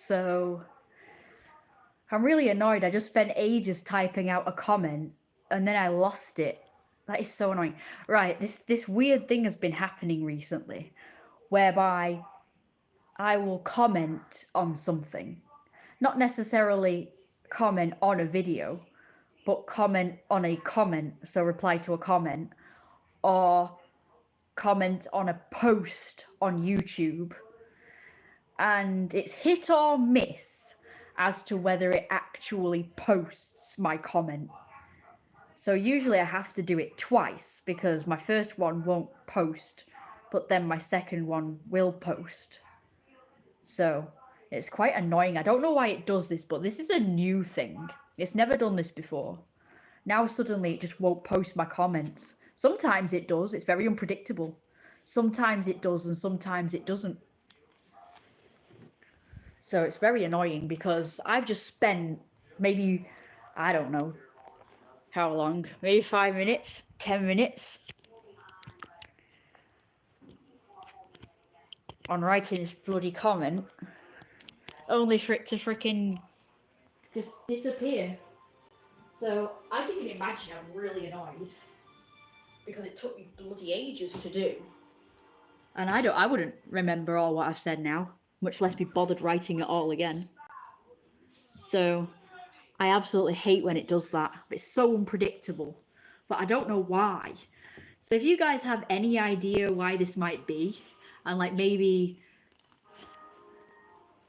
So I'm really annoyed. I just spent ages typing out a comment and then I lost it. That is so annoying. Right, this weird thing has been happening recently whereby I will comment on something. Not necessarily comment on a video, but comment on a comment, so reply to a comment, or comment on a post on YouTube. And it's hit or miss as to whether it actually posts my comment. So usually I have to do it twice because my first one won't post, but then my second one will post. So it's quite annoying. I don't know why it does this, but this is a new thing. It's never done this before. Now suddenly it just won't post my comments. Sometimes it does. It's very unpredictable. Sometimes it does and sometimes it doesn't. So it's very annoying because I've just spent maybe, I don't know how long, maybe 5 minutes, 10 minutes on writing this bloody comment, only for it to freaking just disappear. So as you can imagine, I'm really annoyed because it took me bloody ages to do. And I wouldn't remember all what I've said now, much less be bothered writing it all again. So I absolutely hate when it does that. It's so unpredictable, but I don't know why. So if you guys have any idea why this might be, and like maybe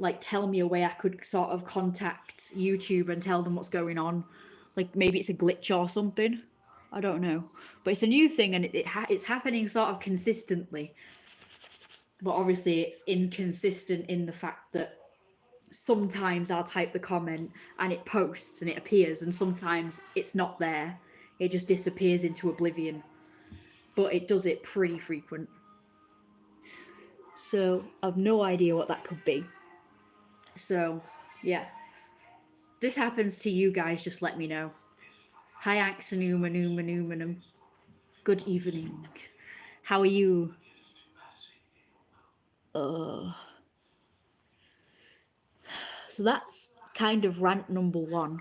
like tell me a way I could sort of contact YouTube and tell them what's going on, like maybe it's a glitch or something. I don't know, but it's a new thing and it's happening sort of consistently. But obviously it's inconsistent in the fact that sometimes I'll type the comment and it posts and it appears, and sometimes it's not there. It just disappears into oblivion. But it does it pretty frequent. So I've no idea what that could be. So yeah. This happens to you guys, just let me know. Hi Axanumanumanumanum. Good evening. How are you? So that's kind of rant number 1.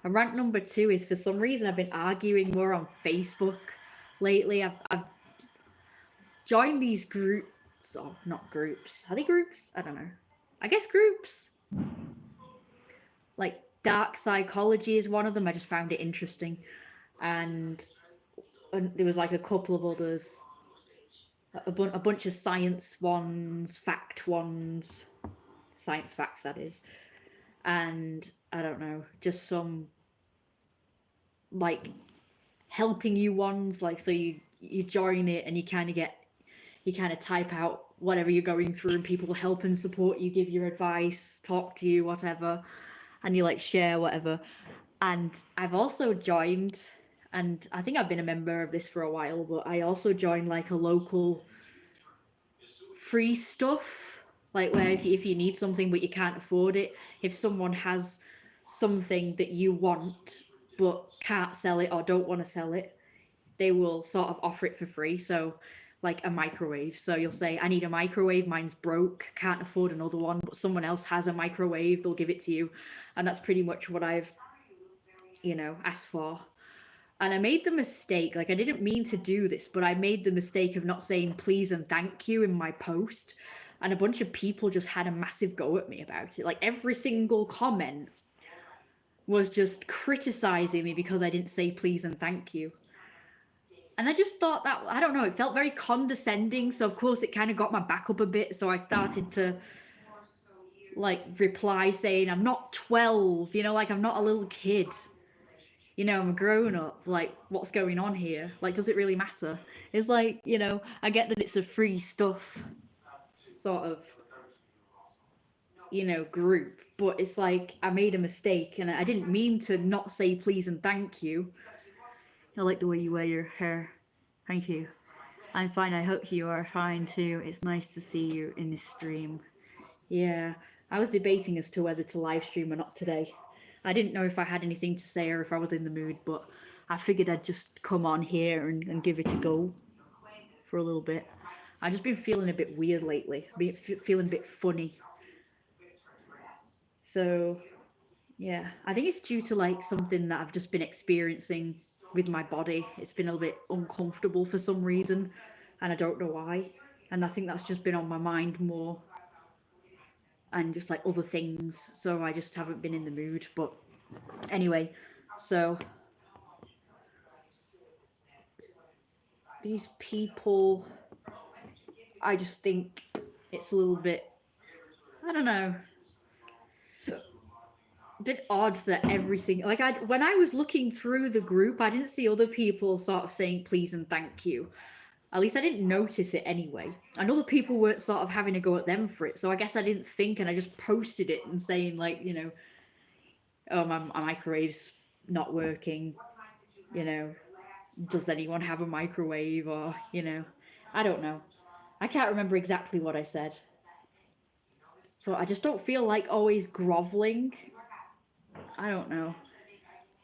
And rant number 2 is, for some reason I've been arguing more on Facebook lately. I've joined these groups, or not groups. Are they groups? I don't know. I guess groups. Like dark psychology is one of them. I just found it interesting. And there was like a couple of others. A bunch of science ones, fact ones. Science facts, that is. And I don't know, just some like helping you ones, like, so you join it and you kind of type out whatever you're going through and people help and support you, give your advice, talk to you, whatever, and you like share whatever. And I've also joined, and I think I've been a member of this for a while, but I also joined like a local free stuff, like where if you need something but you can't afford it, if someone has something that you want but can't sell it or don't want to sell it, they will sort of offer it for free. So like a microwave, so you'll say, I need a microwave, mine's broke, can't afford another one, but someone else has a microwave, they'll give it to you. And that's pretty much what I've asked for. And I made the mistake, like I didn't mean to do this, but I made the mistake of not saying please and thank you in my post. And a bunch of people just had a massive go at me about it. Like every single comment was just criticizing me because I didn't say please and thank you. And I just thought that, I don't know, it felt very condescending. So of course it kind of got my back up a bit. So I started to like reply saying, I'm not 12, like I'm not a little kid. I'm a grown up, like, what's going on here? Like, does it really matter? It's like, I get that it's a free stuff sort of, group, but it's like, I made a mistake and I didn't mean to not say please and thank you. I like the way you wear your hair. Thank you. I'm fine. I hope you are fine too. It's nice to see you in this stream. Yeah, I was debating as to whether to live stream or not today. I didn't know if I had anything to say or if I was in the mood, but I figured I'd just come on here and give it a go for a little bit. I've just been feeling a bit weird lately. Feeling a bit funny. So yeah, I think it's due to like something that I've just been experiencing with my body. It's been a little bit uncomfortable for some reason, and I don't know why. And I think that's just been on my mind more, and just like other things. So I just haven't been in the mood. But anyway, so these people, I just think it's a little bit, I don't know, a bit odd that every single, like, when I was looking through the group, I didn't see other people sort of saying please and thank you. At least I didn't notice it anyway. And other people weren't sort of having a go at them for it. So I guess I didn't think, and I just posted it and saying like, oh, my microwave's not working, does anyone have a microwave, or, I don't know. I can't remember exactly what I said. So I just don't feel like always groveling. I don't know.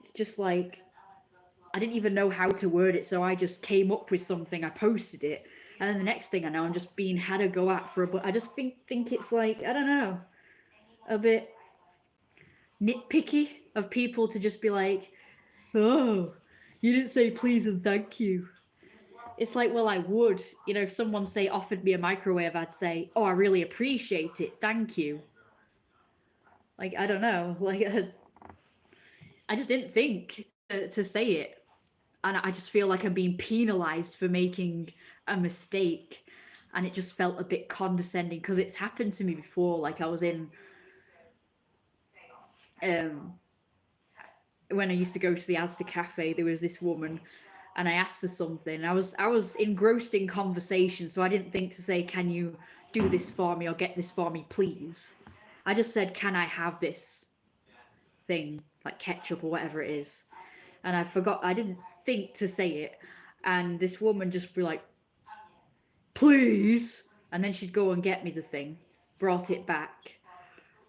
It's just like, I didn't even know how to word it, so I just came up with something, I posted it, and then the next thing I know, I'm just being had a go at for a, but I just think it's like, I don't know, a bit nitpicky of people to just be like, oh, you didn't say please and thank you. It's like, well, I would, if someone offered me a microwave, I'd say, oh, I really appreciate it, thank you. Like, I don't know, like, I just didn't think to say it. And I just feel like I'm being penalized for making a mistake. And it just felt a bit condescending because it's happened to me before. Like, I was in, when I used to go to the Asda cafe, there was this woman, and I asked for something. I was engrossed in conversation, so I didn't think to say, can you do this for me or get this for me, please? I just said, can I have this thing, like ketchup or whatever it is? And I didn't think to say it. And this woman just be like, please. And then she'd go and get me the thing, brought it back.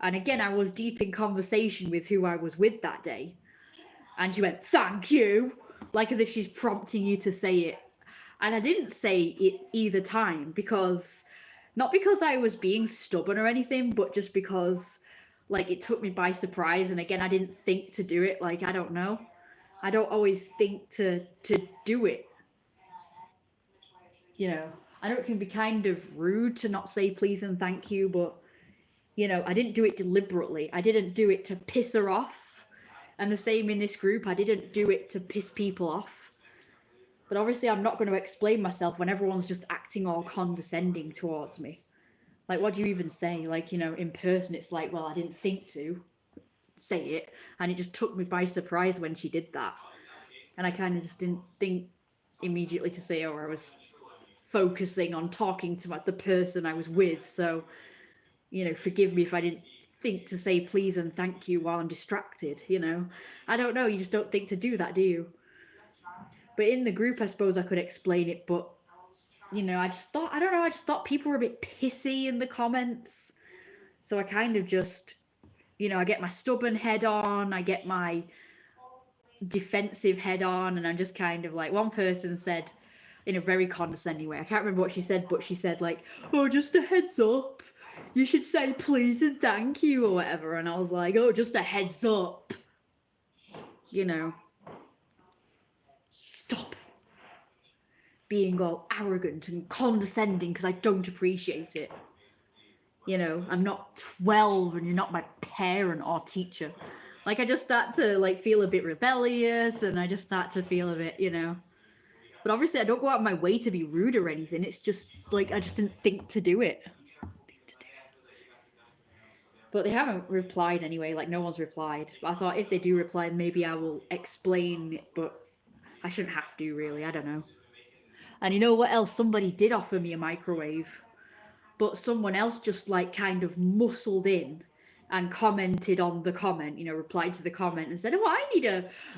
And again, I was deep in conversation with who I was with that day. And she went, thank you, like as if she's prompting you to say it. And I didn't say it either time not because I was being stubborn or anything, but just because like it took me by surprise. And again, I didn't think to do it. Like, I don't know. I don't always think to do it. I know it can be kind of rude to not say please and thank you, but I didn't do it deliberately. I didn't do it to piss her off. And the same in this group, I didn't do it to piss people off. But obviously I'm not going to explain myself when everyone's just acting all condescending towards me. Like, what do you even say? Like, in person, it's like, well, I didn't think to say it. And it just took me by surprise when she did that. And I kind of just didn't think immediately to say, oh, I was focusing on talking to the person I was with. So, forgive me if I didn't think to say please and thank you while I'm distracted, I don't know, you just don't think to do that, do you? But in the group, I suppose I could explain it, but I just thought people were a bit pissy in the comments. So I kind of just, I get my stubborn head on, I get my defensive head on, and I'm just kind of like, one person said in a very condescending way, I can't remember what she said, but she said like, oh, just a heads up, you should say please and thank you or whatever. And I was like, oh, just a heads up, stop being all arrogant and condescending because I don't appreciate it. I'm not 12 and you're not my parent or teacher. Like, I just start to like feel a bit rebellious, and I just start to feel a bit, but obviously I don't go out of my way to be rude or anything. It's just like, I just didn't think to do it. But they haven't replied anyway, like no one's replied. But I thought if they do reply, maybe I will explain it, but I shouldn't have to really, I don't know. And you know what else? Somebody did offer me a microwave, but someone else just like kind of muscled in and commented on the comment, replied to the comment and said, oh, I need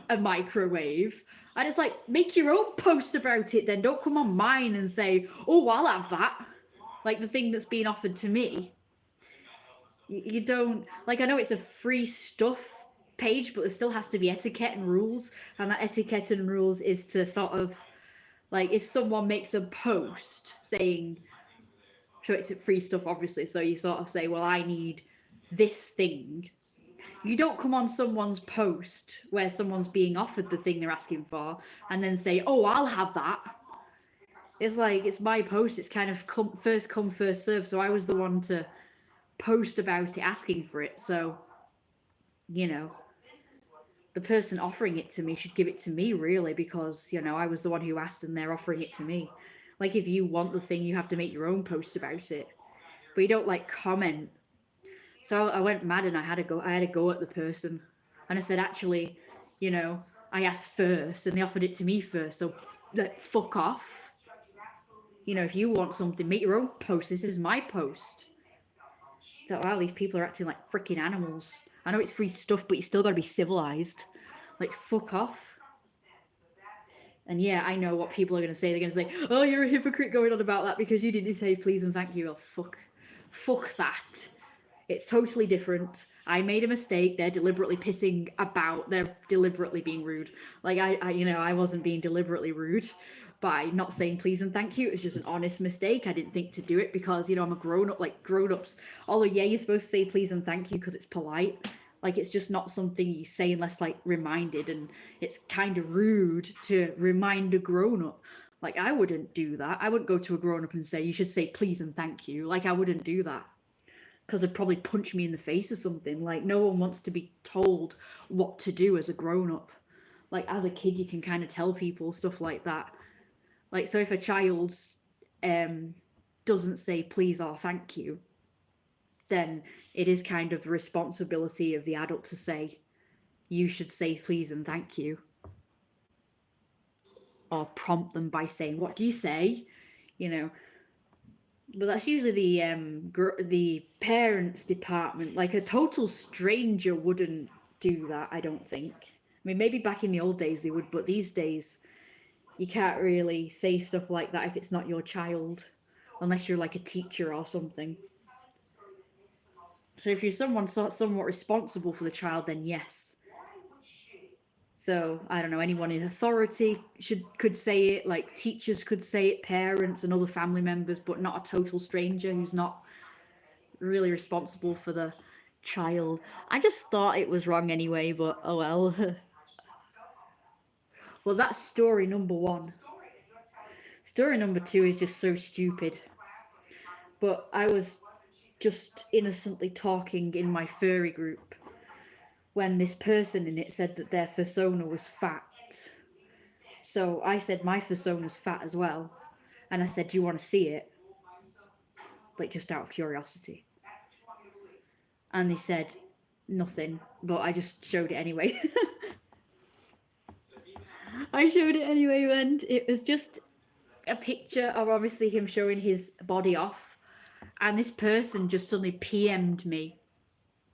a microwave. And it's like, make your own post about it then. Don't come on mine and say, oh, I'll have that. Like the thing that's being offered to me. You don't, like, I know it's a free stuff page, but there still has to be etiquette and rules. And that etiquette and rules is to sort of, like, if someone makes a post saying, so it's free stuff, obviously, so you sort of say, well, I need this thing, You don't come on someone's post where someone's being offered the thing they're asking for and then say, oh, I'll have that. It's like, it's my post. It's kind of first come, first serve. So I was the one to post about it, asking for it. So, you know, the person offering it to me should give it to me, really, because, you know, I was the one who asked and they're offering it to me. Like, if you want the thing, you have to make your own post about it. But you don't, like, comment. So I went mad and I had to go at the person. And I said, actually, you know, I asked first and they offered it to me first. So, like, fuck off. You know, if you want something, make your own post. This is my post. So, wow, these people are acting like freaking animals. I know it's free stuff, but you still got to be civilized. Like, fuck off. And yeah, I know what people are going to say. They're going to say, oh, you're a hypocrite going on about that because you didn't say please and thank you. Well, fuck that. It's totally different. I made a mistake. They're deliberately pissing about. They're deliberately being rude. Like, I wasn't being deliberately rude by not saying please and thank you. It was just an honest mistake. I didn't think to do it because, you know, I'm a grown-up. Like, grown-ups, although, yeah, you're supposed to say please and thank you because it's polite. Like, it's just not something you say unless, like, reminded. And it's kind of rude to remind a grown-up. Like, I wouldn't do that. I wouldn't go to a grown-up and say, you should say please and thank you. Like, I wouldn't do that. Because they'd probably punch me in the face or something. Like, no one wants to be told what to do as a grown-up. Like, as a kid, you can kind of tell people stuff like that. Like, so if a child doesn't say please or thank you, then it is kind of the responsibility of the adult to say, you should say please and thank you. Or prompt them by saying, what do you say? You know. But that's usually the parents department. Like, a total stranger wouldn't do that, I don't think. I mean, maybe back in the old days they would, but these days you can't really say stuff like that if it's not your child, unless you're like a teacher or something. So if you're someone somewhat responsible for the child, then yes. So, I don't know, anyone in authority could say it, like teachers could say it, parents and other family members, but not a total stranger who's not really responsible for the child. I just thought it was wrong anyway, but oh well. Well, that's story number 1. Story number 2 is just so stupid. But I was just innocently talking in my furry group when this person in it said that their fursona was fat. So I said my fursona's fat as well. And I said, do you want to see it? Like, just out of curiosity. And they said nothing, but I just showed it anyway. I showed it anyway, and it was just a picture of obviously him showing his body off. And this person just suddenly PM'd me,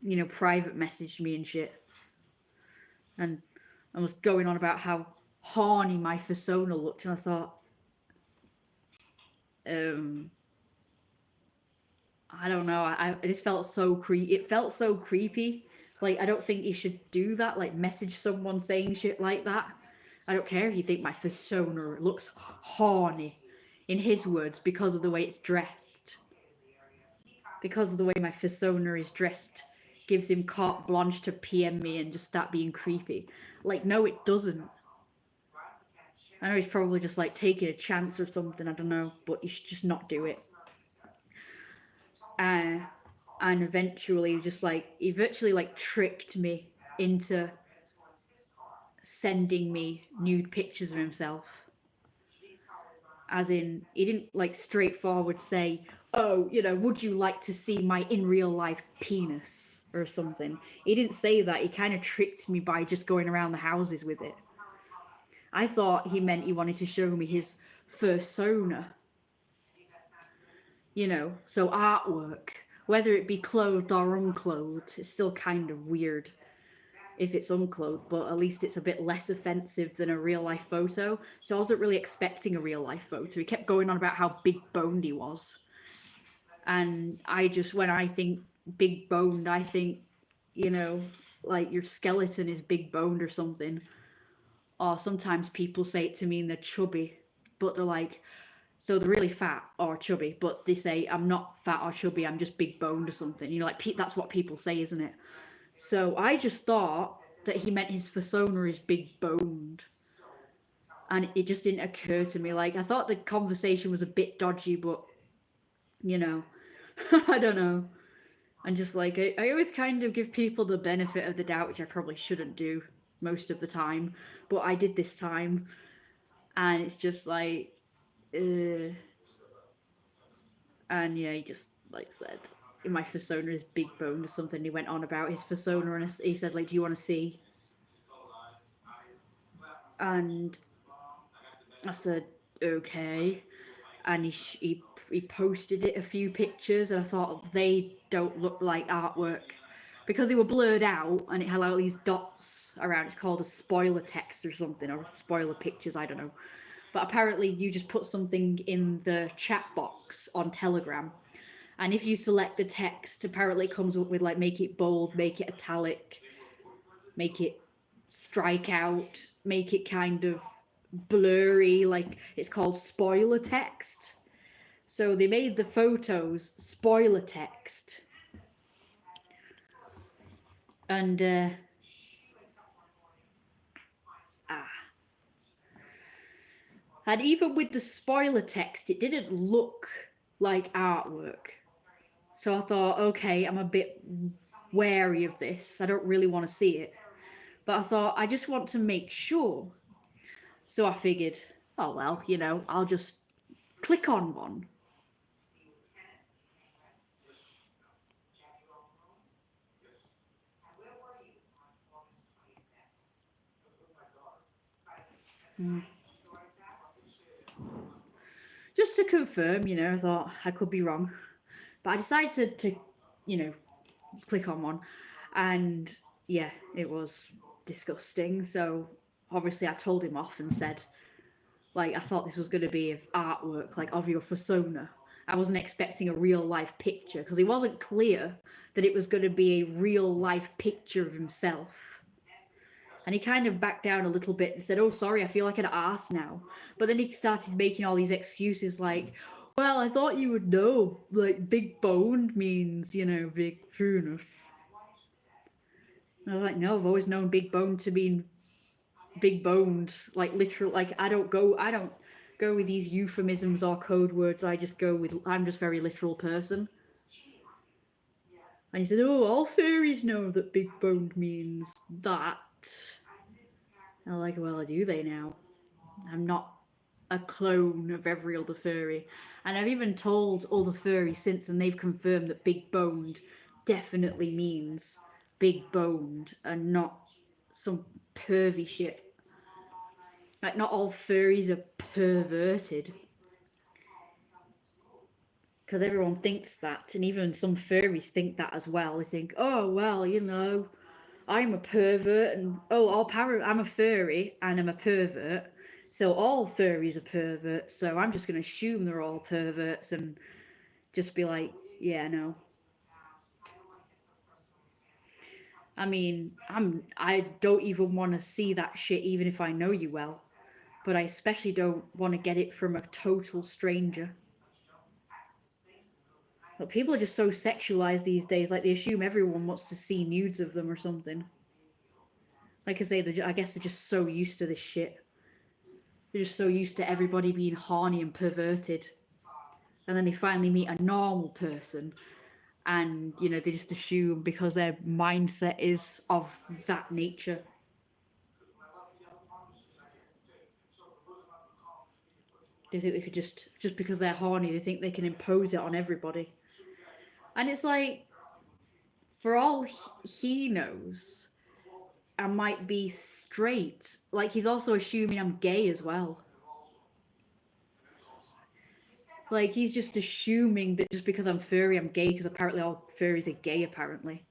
you know, private messaged me and shit. And I was going on about how horny my fursona looked, and I thought, I don't know. I just felt so it felt so creepy. Like, I don't think you should do that. Like, message someone saying shit like that. I don't care if you think my fursona looks horny, in his words, because of the way it's dressed. Because of the way my fursona is dressed gives him carte blanche to PM me and just start being creepy. Like, no, it doesn't. I know he's probably just like taking a chance or something, I don't know, but you should just not do it. And eventually he virtually like tricked me into sending me nude pictures of himself. As in, he didn't like straightforward say, oh, you know, would you like to see my in real life penis or something? He didn't say that. He kind of tricked me by just going around the houses with it. I thought he meant he wanted to show me his fursona. You know, so artwork, whether it be clothed or unclothed, it's still kind of weird if it's unclothed, but at least it's a bit less offensive than a real life photo. So I wasn't really expecting a real life photo. He kept going on about how big boned he was. And when I think big boned, I think, you know, like your skeleton is big boned or something. Or sometimes people say it to me and they're chubby, but they're like, so they're really fat or chubby, but they say, I'm not fat or chubby, I'm just big boned or something. You know, like, that's what people say, isn't it? So I just thought that he meant his persona is big boned. And it just didn't occur to me. Like, I thought the conversation was a bit dodgy, but, you know, I don't know. I'm just like, I always kind of give people the benefit of the doubt, which I probably shouldn't do most of the time, but I did this time. And it's just like, and yeah, he just, like, said, my persona is big boned or something. He went on about his persona, and he said, like, do you want to see? And I said, okay. And he posted it, a few pictures, and I thought they don't look like artwork because they were blurred out and it had all these dots around. It's called a spoiler text or something, or spoiler pictures, I don't know. But apparently you just put something in the chat box on Telegram, and if you select the text, apparently it comes up with like make it bold, make it italic, make it strike out, make it kind of blurry, like it's called spoiler text. So they made the photos spoiler text. And and even with the spoiler text, it didn't look like artwork. So I thought, okay, I'm a bit wary of this. I don't really want to see it. But I thought, I just want to make sure. So I figured, oh well, you know, I'll just click on one. Just to confirm, you know, I thought I could be wrong. But I decided to you know, click on one. And yeah, it was disgusting. So obviously I told him off and said, like, I thought this was going to be of artwork, like of your persona. I wasn't expecting a real life picture because it wasn't clear that it was going to be a real life picture of himself. And he kind of backed down a little bit and said, oh, sorry, I feel like an arse now. But then he started making all these excuses like, well, I thought you would know, like, big boned means, you know, big fullness. I was like, no, I've always known big boned to mean big boned, like literal. Like I don't go with these euphemisms or code words. I just go with, I'm just very literal person. And he said, oh, all fairies know that big boned means that. And I'm like, well, do they now? I'm not a clone of every other furry. And I've even told other furries since, and they've confirmed that big boned definitely means big boned and not some pervy shit. Like, not all furries are perverted. Because everyone thinks that, and even some furries think that as well. They think, oh, well, you know, I'm a pervert, and oh, I'm a furry, and I'm a pervert, so all furries are perverts, so I'm just going to assume they're all perverts and just be like, yeah, no. I mean, I don't even want to see that shit even if I know you well, but I especially don't want to get it from a total stranger. But people are just so sexualized these days, like they assume everyone wants to see nudes of them or something. Like I say, I guess they're just so used to this shit. They're just so used to everybody being horny and perverted. And then they finally meet a normal person, and, you know, they just assume because their mindset is of that nature. They think they could just because they're horny, they think they can impose it on everybody. And it's like, for all he knows, I might be straight. Like, he's also assuming I'm gay as well. Like, he's just assuming that just because I'm furry, I'm gay, because apparently all furries are gay, apparently.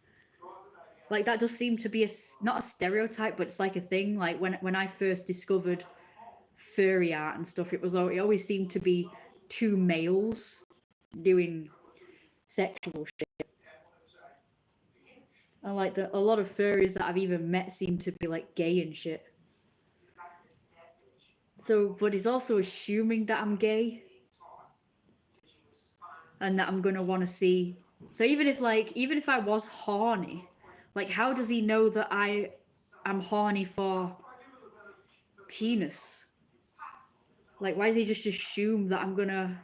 Like, that does seem to be not a stereotype, but it's like a thing. Like, when I first discovered furry art and stuff, it always seemed to be two males doing sexual shit. And like a lot of furries that I've even met seem to be like gay and shit. So, but he's also assuming that I'm gay and that I'm gonna want to see. So even if I was horny, Like, how does he know that I am horny for penis? Like, why does he just assume that I'm gonna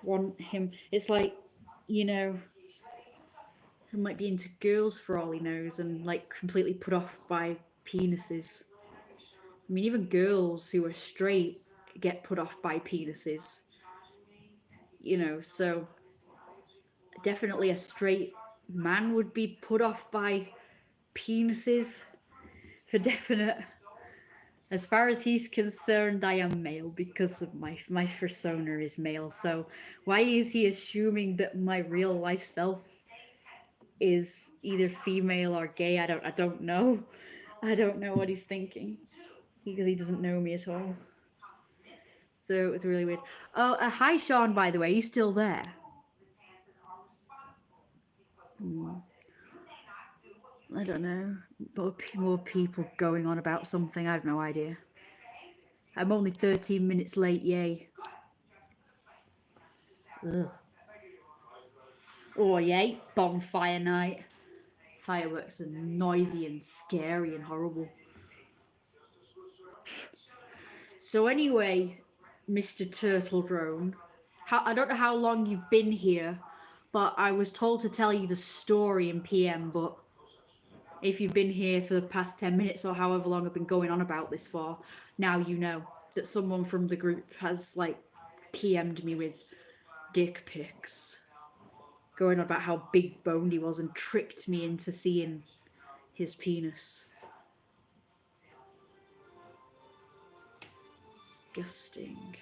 want him? It's like, you know, he might be into girls for all he knows and like completely put off by penises. I mean, even girls who are straight get put off by penises, you know, so definitely a straight man would be put off by penises for definite. As far as he's concerned, I am male because of my persona is male. So why is he assuming that my real life self is either female or gay? I don't know. I don't know what he's thinking because he doesn't know me at all. So it was really weird. Oh, hi Sean, by the way. Are you still there? I don't know. More people going on about something. I have no idea. I'm only 13 minutes late. Yay. Ugh. Oh, yay. Bonfire night. Fireworks are noisy and scary and horrible. So anyway, Mr. Turtle Drone, I don't know how long you've been here, but I was told to tell you the story in PM, but if you've been here for the past 10 minutes or however long I've been going on about this for, now you know that someone from the group has, like, PM'd me with dick pics, going on about how big boned he was and tricked me into seeing his penis. Disgusting.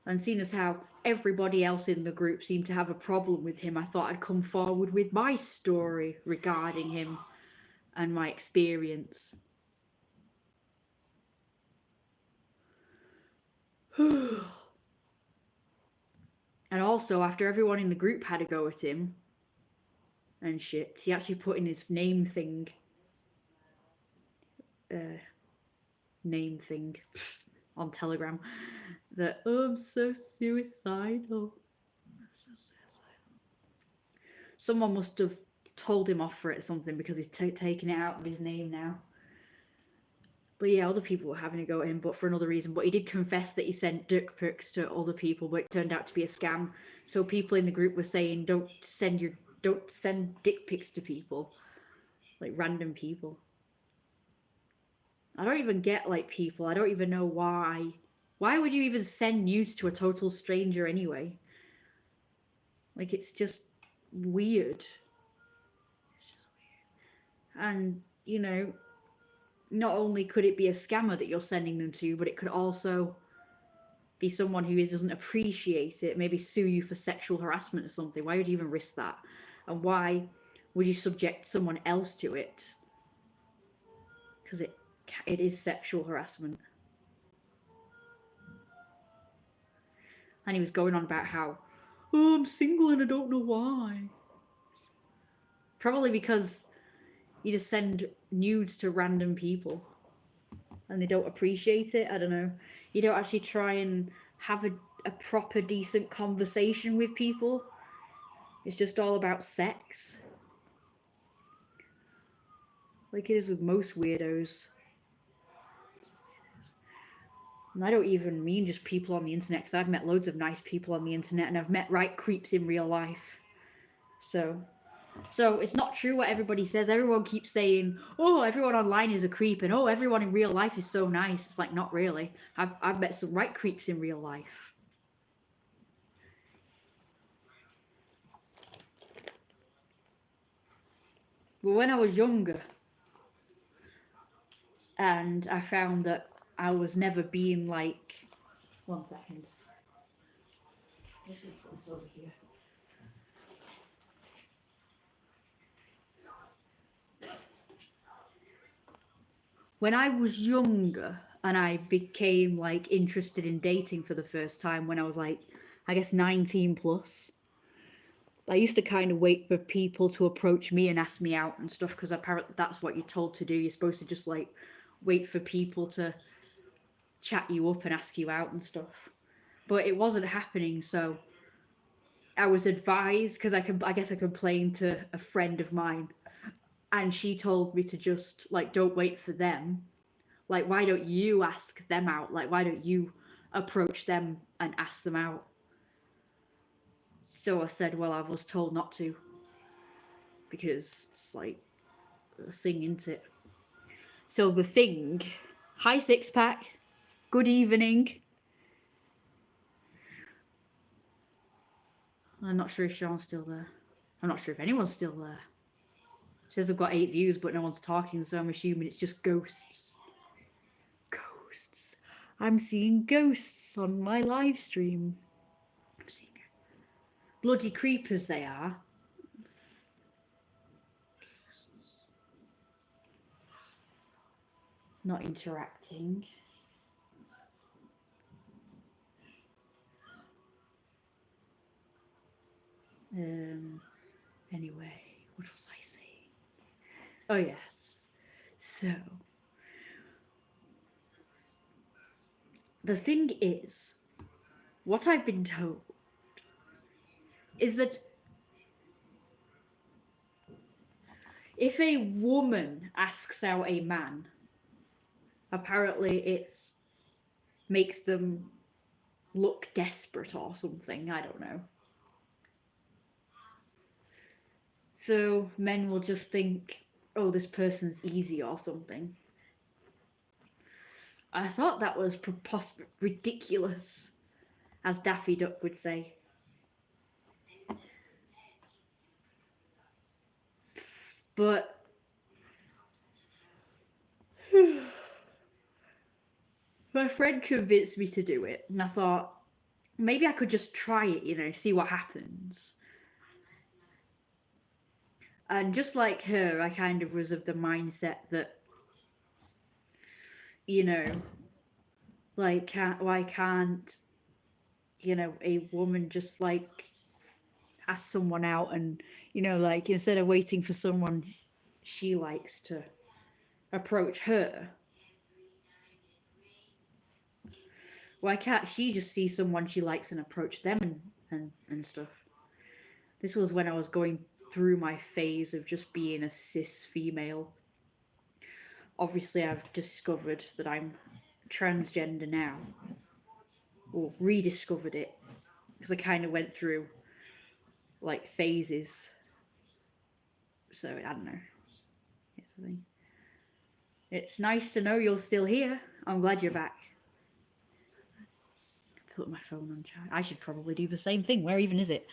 And seeing as how everybody else in the group seemed to have a problem with him, I thought I'd come forward with my story regarding him and my experience. And also, after everyone in the group had a go at him and shit, he actually put in his name thing on Telegram that, oh, I'm so suicidal. Someone must have told him off for it or something because he's taking it out of his name now. But yeah, other people were having a go at him, but for another reason. But he did confess that he sent dick pics to other people, but it turned out to be a scam. So people in the group were saying, don't send dick pics to people, like random people. I don't even get like people. I don't even know why. Why would you even send nudes to a total stranger anyway? Like, it's just weird. It's just weird. And, you know, not only could it be a scammer that you're sending them to, but it could also be someone who doesn't appreciate it, maybe sue you for sexual harassment or something. Why would you even risk that? And why would you subject someone else to it? Because it is sexual harassment. And he was going on about how, oh, I'm single and I don't know why. Probably because you just send nudes to random people and they don't appreciate it. I don't know. You don't actually try and have a proper decent conversation with people. It's just all about sex. Like it is with most weirdos. And I don't even mean just people on the internet, because I've met loads of nice people on the internet and I've met right creeps in real life. So it's not true what everybody says. Everyone keeps saying, oh, everyone online is a creep, and oh, everyone in real life is so nice. It's like, not really. I've met some right creeps in real life. But when I was younger, and I found that I was never being like, 1 second. I'm just gonna put this over here. When I was younger and I became like interested in dating for the first time when I was like, I guess 19 plus, I used to kind of wait for people to approach me and ask me out and stuff, because apparently that's what you're told to do. You're supposed to just like wait for people to chat you up and ask you out and stuff. But it wasn't happening, so I was advised, because I guess I complained to a friend of mine, and she told me to just, like, don't wait for them. Like, why don't you ask them out? Like, why don't you approach them and ask them out? So I said, well, I was told not to, because it's like a thing, isn't it? So the thing, hi Six Pack, good evening. I'm not sure if Sean's still there. I'm not sure if anyone's still there. It says I've got 8 views, but no one's talking, so I'm assuming it's just ghosts. Ghosts. I'm seeing ghosts on my live stream. I'm seeing bloody creepers they are. Ghosts. Not interacting. Anyway, what was I saying? Oh yes. So the thing is, what I've been told is that if a woman asks out a man, apparently it's makes them look desperate or something, I don't know. So men will just think, oh, this person's easy or something. I thought that was ridiculous, as Daffy Duck would say. But my friend convinced me to do it, and I thought, maybe I could just try it, you know, see what happens. And just like her, I kind of was of the mindset that, you know, like, why can't, you know, a woman just, like, ask someone out and, you know, like, instead of waiting for someone she likes to approach her, why can't she just see someone she likes and approach them and stuff? This was when I was going through my phase of just being a cis female. Obviously, I've discovered that I'm transgender now, or rediscovered it, because I kind of went through, like, phases. So, I don't know. It's nice to know you're still here. I'm glad you're back. Put my phone on charge. I should probably do the same thing. Where even is it?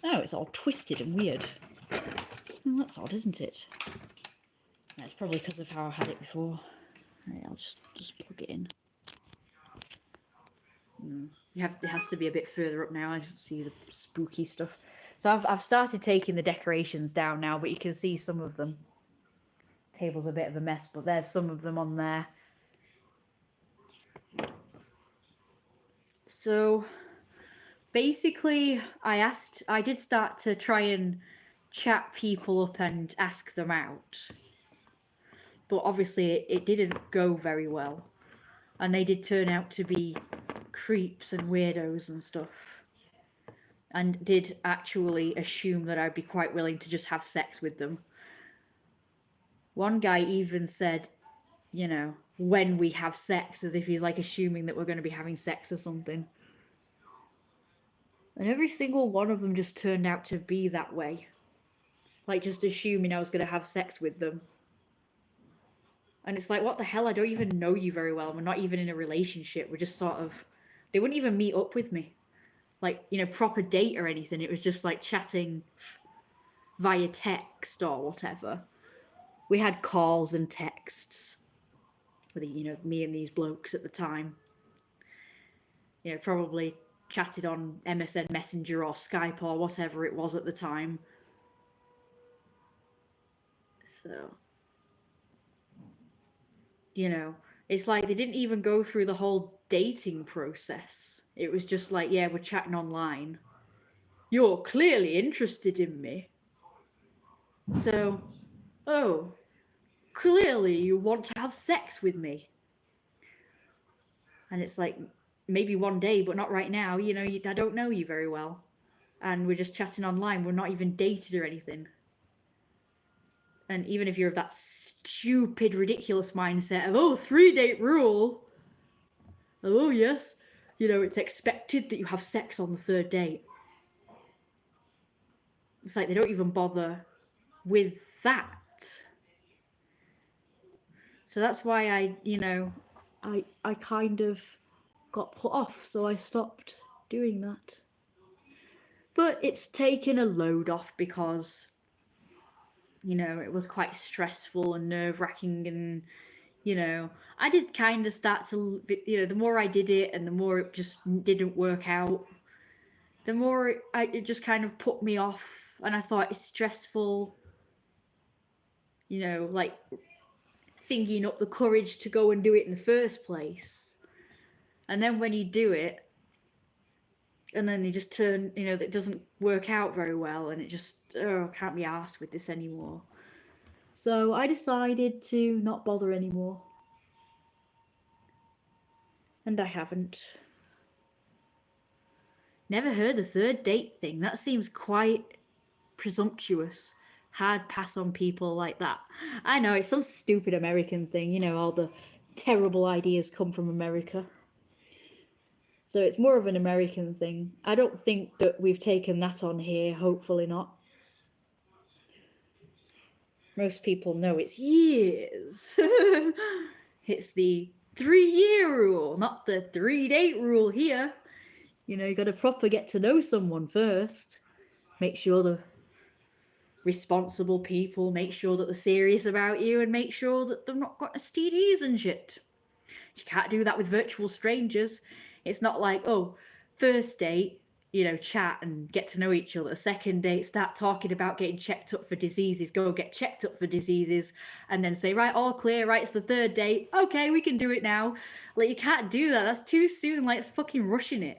Oh, it's all twisted and weird. Well, that's odd, isn't it? That's probably because of how I had it before. Right, I'll just plug it in. It has to be a bit further up now. I see the spooky stuff. So I've started taking the decorations down now, but you can see some of them. Table's a bit of a mess, but there's some of them on there. So basically, I did start to try and chat people up and ask them out, but obviously it didn't go very well, and they did turn out to be creeps and weirdos and stuff, and did actually assume that I'd be quite willing to just have sex with them. One guy even said, you know, when we have sex, as if he's, like, assuming that we're going to be having sex or something. And every single one of them just turned out to be that way. Like, just assuming I was going to have sex with them. And it's like, what the hell? I don't even know you very well. We're not even in a relationship. We're just sort of... They wouldn't even meet up with me. Like, you know, proper date or anything. It was just, like, chatting via text or whatever. We had calls and texts with, you know, me and these blokes at the time. You know, probably chatted on MSN Messenger or Skype or whatever it was at the time. So, you know, it's like they didn't even go through the whole dating process. It was just like, yeah, we're chatting online. You're clearly interested in me. So, oh, clearly you want to have sex with me. And it's like, maybe one day, but not right now. You know, I don't know you very well. and we're just chatting online. We're not even dated or anything. And even if you're of that stupid, ridiculous mindset of, oh, 3-date rule. Oh, yes. You know, it's expected that you have sex on the 3rd date. It's like they don't even bother with that. So that's why I kind of got put off, so I stopped doing that. But it's taken a load off because, it was quite stressful and nerve-wracking, and, I did kind of start to, the more I did it and the more it just didn't work out, the more it just kind of put me off, and I thought it's stressful, like thinking up the courage to go and do it in the first place. And then when you do it, and then you just turn, that doesn't work out very well, and it just, I can't be arsed with this anymore. So I decided to not bother anymore. And I haven't. Never heard the 3rd date thing. That seems quite presumptuous. Hard pass on people like that. I know, it's some stupid American thing, all the terrible ideas come from America. So it's more of an American thing. I don't think that we've taken that on here, hopefully not. Most people know it's years. It's the 3-year rule, not the 3-date rule here. You got to proper get to know someone first. Make sure they're responsible people, make sure that they're serious about you, and make sure that they've not got STDs and shit. You can't do that with virtual strangers. It's not like, oh, first date, chat and get to know each other. Second date, start talking about getting checked up for diseases. Go get checked up for diseases, and then say, right, all clear, right, it's the 3rd date. Okay, we can do it now. Like, you can't do that. That's too soon. Like, it's fucking rushing it.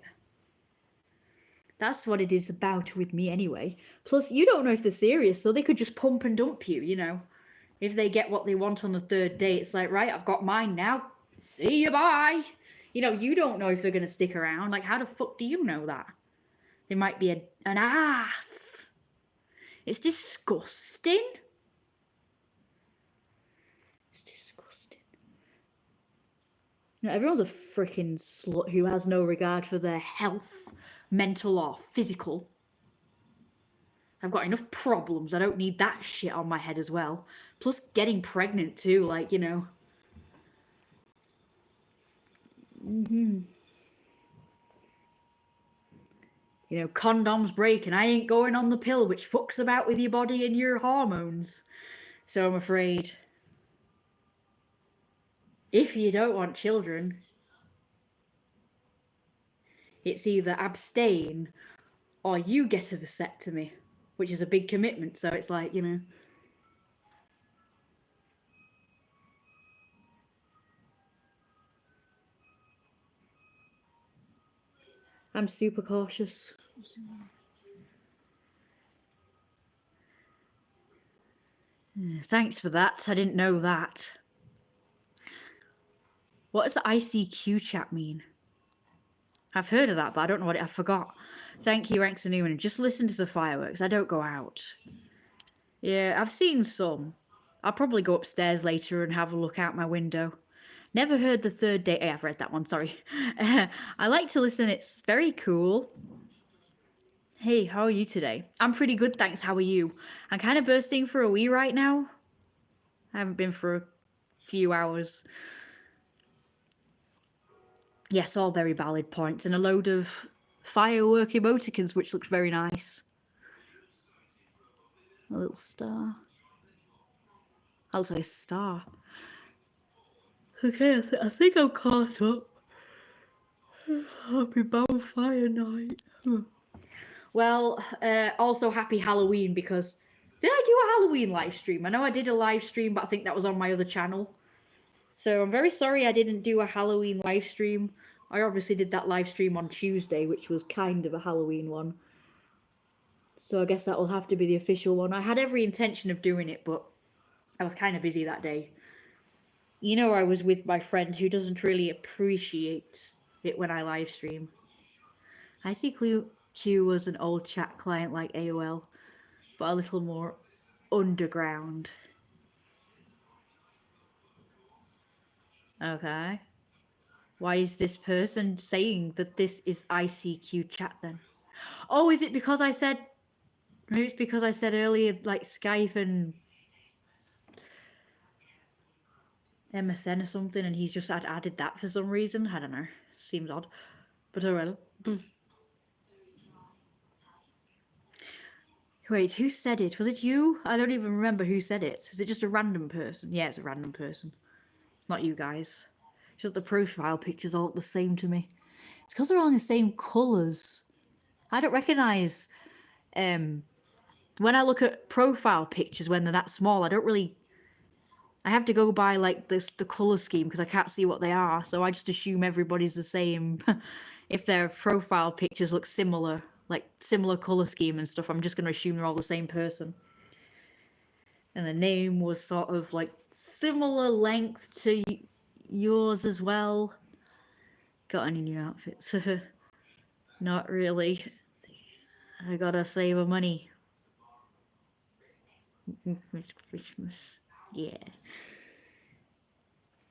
That's what it is about with me anyway. Plus, you don't know if they're serious, so they could just pump and dump you, If they get what they want on the 3rd date, it's like, right, I've got mine now. See you, bye. You don't know if they're going to stick around. Like, how the fuck do you know that? They might be an ass. It's disgusting. It's disgusting. Everyone's a freaking slut who has no regard for their health, mental or physical. I've got enough problems. I don't need that shit on my head as well. Plus getting pregnant too, like, Condoms break and I ain't going on the pill, which fucks about with your body and your hormones. So I'm afraid, if you don't want children, it's either abstain or you get a vasectomy, which is a big commitment. So it's like, I'm super cautious. Thanks for that. I didn't know that. What does the ICQ chat mean? I've heard of that, but I don't know what I forgot. Thank you, Ranks and Newman. Just listen to the fireworks. I don't go out. Yeah, I've seen some. I'll probably go upstairs later and have a look out my window. Never heard the 3rd date. I've read that one, sorry. I like to listen. It's very cool. Hey, how are you today? I'm pretty good, thanks. How are you? I'm kind of bursting for a wee right now. I haven't been for a few hours. Yes, all very valid points. And a load of firework emoticons, which looks very nice. A little star. I'll say star. Okay, I think I'm caught up. Happy bonfire night. Well, also happy Halloween, because did I do a Halloween live stream? I know I did a live stream, but I think that was on my other channel. So I'm very sorry I didn't do a Halloween live stream. I obviously did that live stream on Tuesday, which was kind of a Halloween one. So I guess that will have to be the official one. I had every intention of doing it, but I was kind of busy that day. I was with my friend who doesn't really appreciate it when I live stream. I see Clue. ICQ was an old chat client like AOL, but a little more underground. Okay. Why is this person saying that this is ICQ chat then? Oh, is it because I said... Maybe it's because I said earlier, like, Skype and MSN or something, and he's just added that for some reason. I don't know. Seems odd. But oh well. Wait, who said it? Was it you? I don't even remember who said it. Is it just a random person? Yeah, it's a random person. It's not you guys. It's just the profile pictures all look the same to me. It's because they're all in the same colours. I don't recognise... when I look at profile pictures when they're that small, I don't really... I have to go by like the colour scheme because I can't see what they are, so I just assume everybody's the same. If their profile pictures look similar, like similar colour scheme and stuff, I'm just going to assume they're all the same person. And the name was sort of like similar length to yours as well. Got any new outfits? Not really. I gotta save my money. Christmas. Yeah.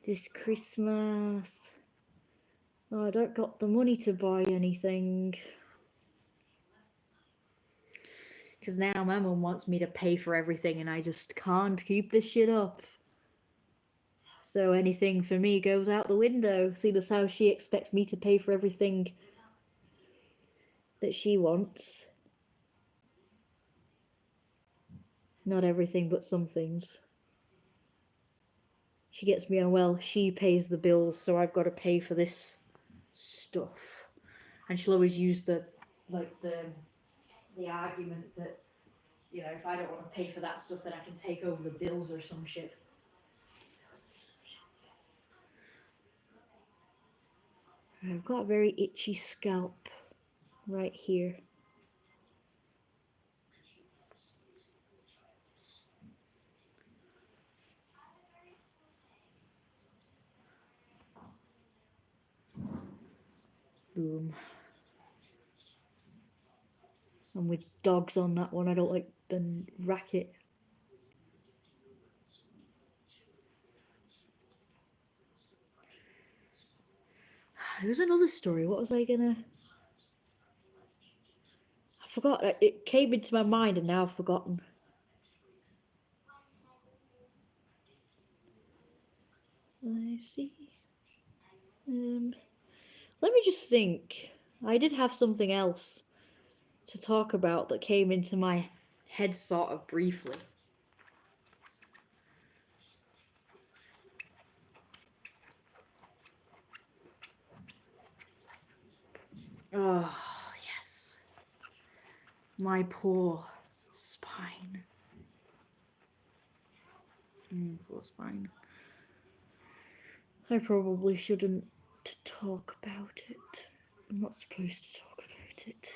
This Christmas. Oh, I don't got the money to buy anything. Because now my mum wants me to pay for everything and I just can't keep this shit up. So anything for me goes out the window. See, that's how she expects me to pay for everything that she wants. Not everything, but some things. She gets me on, well, she pays the bills, so I've got to pay for this stuff. And she'll always use the argument that, you know, if I don't want to pay for that stuff, then I can take over the bills or some shit. I've got a very itchy scalp right here. Boom. And with dogs on that one, I don't like the racket. There was another story. What was I gonna... I forgot. It came into my mind and now I've forgotten. I see. Let me just think. I did have something else to talk about that came into my head sort of briefly. Oh, yes. My poor spine. Poor spine. I probably shouldn't talk about it. I'm not supposed to talk about it.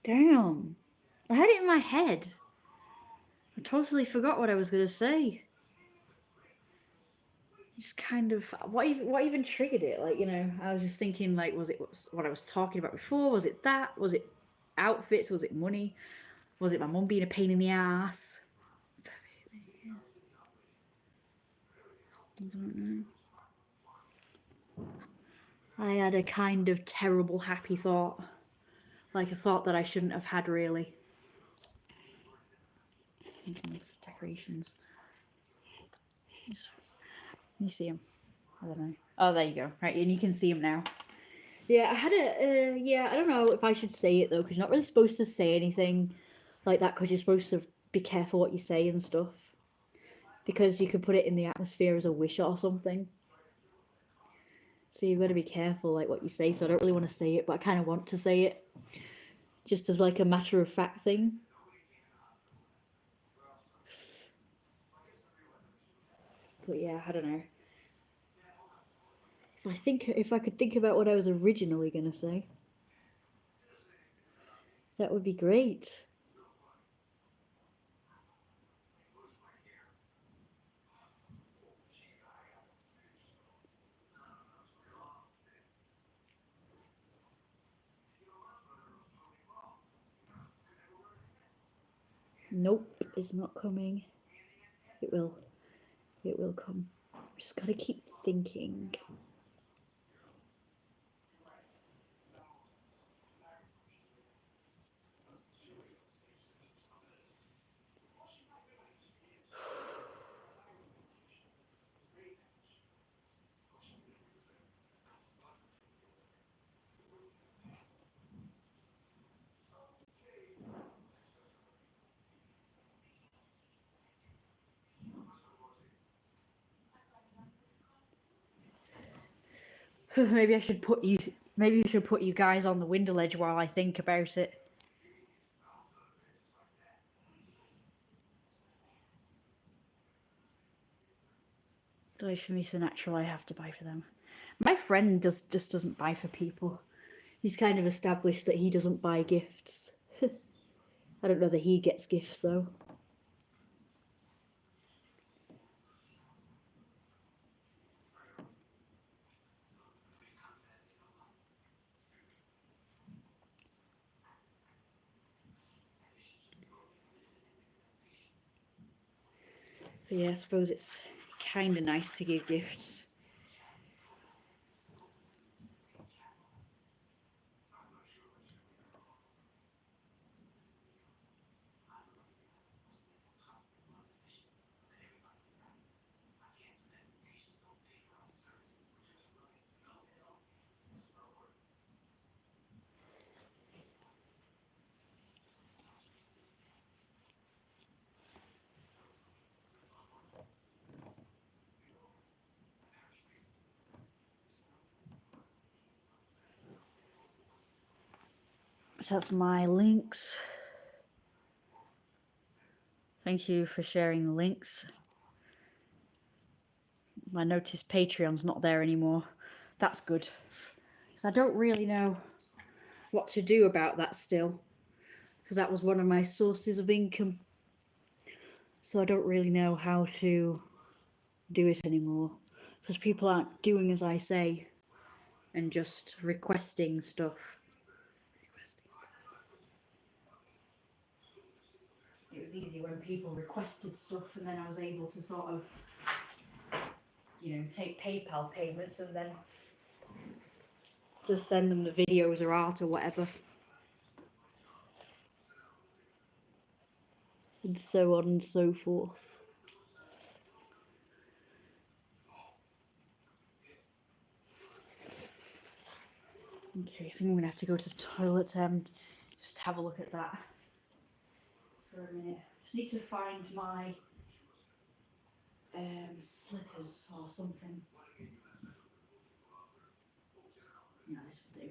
Damn. I had it in my head. I totally forgot what I was gonna say. Just kind of... What even triggered it? Like, you know, I was just thinking, like, was it what I was talking about before? Was it that? Was it outfits? Was it money? Was it my mum being a pain in the ass? I don't know. I had a kind of terrible happy thought. Like a thought that I shouldn't have had, really. Decorations. Let me see them. I don't know. Oh, there you go. Right, and you can see them now. Yeah, I had a... yeah, I don't know if I should say it, though, because you're not really supposed to say anything like that, because you're supposed to be careful what you say and stuff. Because you could put it in the atmosphere as a wish or something. So you've got to be careful, like, what you say. So I don't really want to say it, but I kind of want to say it. Just as, like, a matter-of-fact thing. But yeah, I don't know. If I could think about what I was originally going to say, that would be great. Nope, it's not coming. It will. It will come. Just gotta keep thinking. Maybe I should put you. Maybe you should put you guys on the window ledge while I think about it. Buy for me so natural, I have to buy for them. My friend just doesn't buy for people. He's kind of established that he doesn't buy gifts. I don't know that he gets gifts though. But yeah, I suppose it's kind of nice to give gifts. So that's my links. Thank you for sharing the links. I noticed Patreon's not there anymore. That's good. Because I don't really know what to do about that still. Because that was one of my sources of income. So I don't really know how to do it anymore. Because people aren't doing as I say and just requesting stuff. It was easy when people requested stuff and then I was able to sort of, take PayPal payments and then just send them the videos or art or whatever. And so on and so forth. Okay, I think I'm gonna have to go to the toilet just have a look at that for a minute. Just need to find my slippers or something. No, this will do.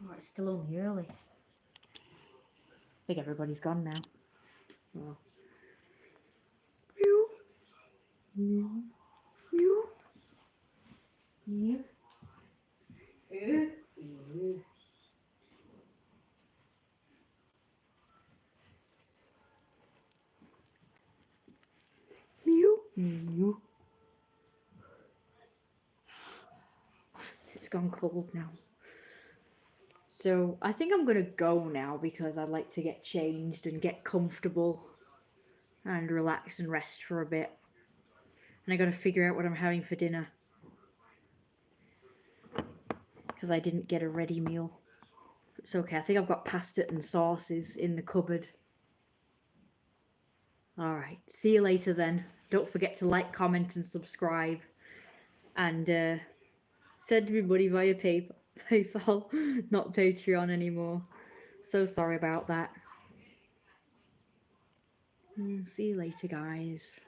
Oh, it's still only early. I think everybody's gone now. Oh. Mew. Mew. Mew. Mew. Mew. Mew. It's gone cold now. So I think I'm gonna go now because I'd like to get changed and get comfortable and relax and rest for a bit. And I gotta figure out what I'm having for dinner because I didn't get a ready meal. It's okay. I think I've got pasta and sauces in the cupboard. Alright, see you later then. Don't forget to like, comment and subscribe. And send me money via PayPal, not Patreon anymore. So sorry about that. See you later, guys.